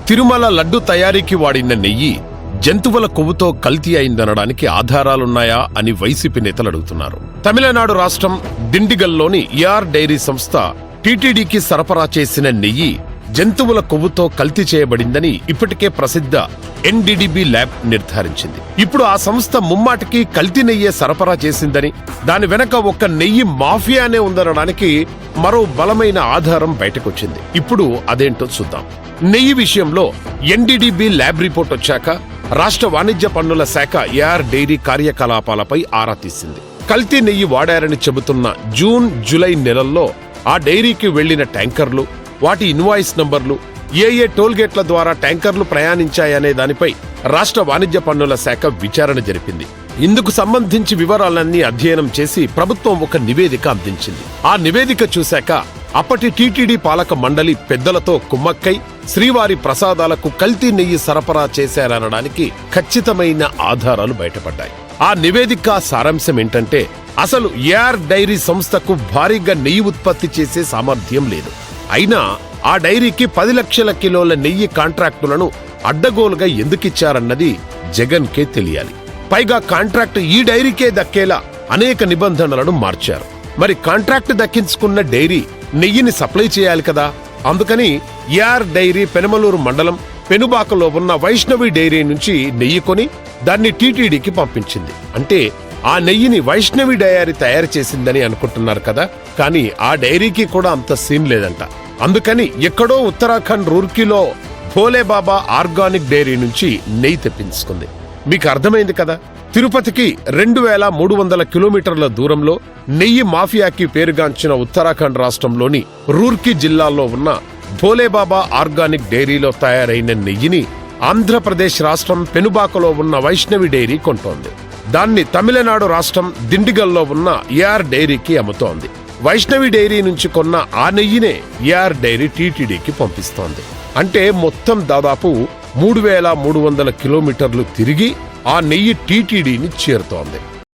తిరుమల లడ్డు తయారీకి వాడిన నెయ్యి జంతువుల కొవ్వుతో కల్తీ అయిందనడానికి ఆధారాలున్నాయా అని వైసీపీ నేతలు అడుగుతున్నారు. తమిళనాడు రాష్ట్రం దిండిగల్లోని ఏఆర్ డైరీ సంస్థ టీటీడీకి సరఫరా చేసిన నెయ్యి జంతువుల కొవ్వుతో కల్తీ చేయబడిందని ఇప్పటికే ప్రసిద్ధ ఎన్డీడీబీ ల్యాబ్ నిర్ధారించింది. ఇప్పుడు ఆ సంస్థ ముమ్మాటికి కల్తీ నెయ్యే సరఫరా చేసిందని, దాని వెనక ఒక్క నెయ్యి మాఫియానే ఉందనడానికి మరో బలమైన ఆధారం బయటకొచ్చింది. ఇప్పుడు అదేంటో చూద్దాం. నెయ్యి విషయంలో ఎన్డీడీబీ ల్యాబ్ రిపోర్ట్ వచ్చాక రాష్ట్ర వాణిజ్య పన్నుల శాఖ ఏఆర్ డైరీ కార్యకలాపాలపై ఆరా తీసింది. కల్తీ నెయ్యి వాడారని చెబుతున్న జూన్, జూలై నెలల్లో ఆ డైరీకి వెళ్లిన ట్యాంకర్లు, వాటి ఇన్వాయిస్ నంబర్లు, ఏ టోల్గేట్ల ద్వారా ట్యాంకర్లు ప్రయాణించాయనే దానిపై రాష్ట్ర వాణిజ్య పన్నుల శాఖ విచారణ జరిపింది. ఇందుకు సంబంధించి వివరాలన్నీ అధ్యయనం చేసి ప్రభుత్వం ఒక నివేదిక అందించింది. ఆ నివేదిక చూశాక అప్పటి టీటీడీ పాలక మండలి పెద్దలతో కుమ్మక్కై శ్రీవారి ప్రసాదాలకు కల్తీ నెయ్యి సరఫరా చేశారనడానికి ఖచ్చితమైన ఆధారాలు బయటపడ్డాయి. ఆ నివేదిక సారాంశం ఏంటంటే, అసలు ఏఆర్ డైరీ సంస్థకు భారీగా నెయ్యి ఉత్పత్తి చేసే సామర్థ్యం లేదు. అయినా ఆ డైరీకి 10 లక్షల కిలోల నెయ్యి కాంట్రాక్టులను అడ్డగోలుగా ఎందుకిచ్చారన్నది జగన్కే తెలియాలి. పైగా కాంట్రాక్టు ఈ డైరీకే దక్కేలా అనేక నిబంధనలను మార్చారు. మరి కాంట్రాక్టు దక్కించుకున్న డైరీ నెయ్యిని సప్లై చేయాలి కదా. అందుకని ఏఆర్ డైరీ పెనమలూరు మండలం పెనుబాకలో ఉన్న వైష్ణవి డైరీ నుంచి నెయ్యి కొని దాన్ని టీటీడీకి పంపించింది. అంటే ఆ నెయ్యిని వైష్ణవి డైరీ తయారు చేసిందని అనుకుంటున్నారు కదా. కానీ ఆ డైరీకి కూడా అంత సీన్ లేదంట. అందుకని ఎక్కడో ఉత్తరాఖండ్ రూర్కీలో భోలేబాబా ఆర్గానిక్ డైరీ నుంచి నెయ్యి తెప్పించుకుంది. మీకు అర్థమైంది కదా. తిరుపతికి 2300 కిలోమీటర్ల దూరంలో నెయ్యి మాఫియాకి పేరుగాంచిన ఉత్తరాఖండ్ రాష్ట్రంలోని రూర్కీ జిల్లాలో ఉన్న భోలేబాబా ఆర్గానిక్ డైరీలో తయారైన నెయ్యిని ఆంధ్రప్రదేశ్ రాష్ట్రం పెనుబాకలో ఉన్న వైష్ణవి డైరీ కొంటోంది. దాన్ని తమిళనాడు రాష్ట్రం దిండిగల్లో ఉన్న ఏఆర్ డైరీకి అమ్ముతోంది. వైష్ణవి డైరీ నుంచి కొన్న ఆ నెయ్యినే ఏఆర్ డైరీ టీటీడీకి పంపిస్తోంది. అంటే మొత్తం దాదాపు 3300 కిలోమీటర్లు తిరిగి ఆ నెయ్యి టీటీడీని చేరుతోంది.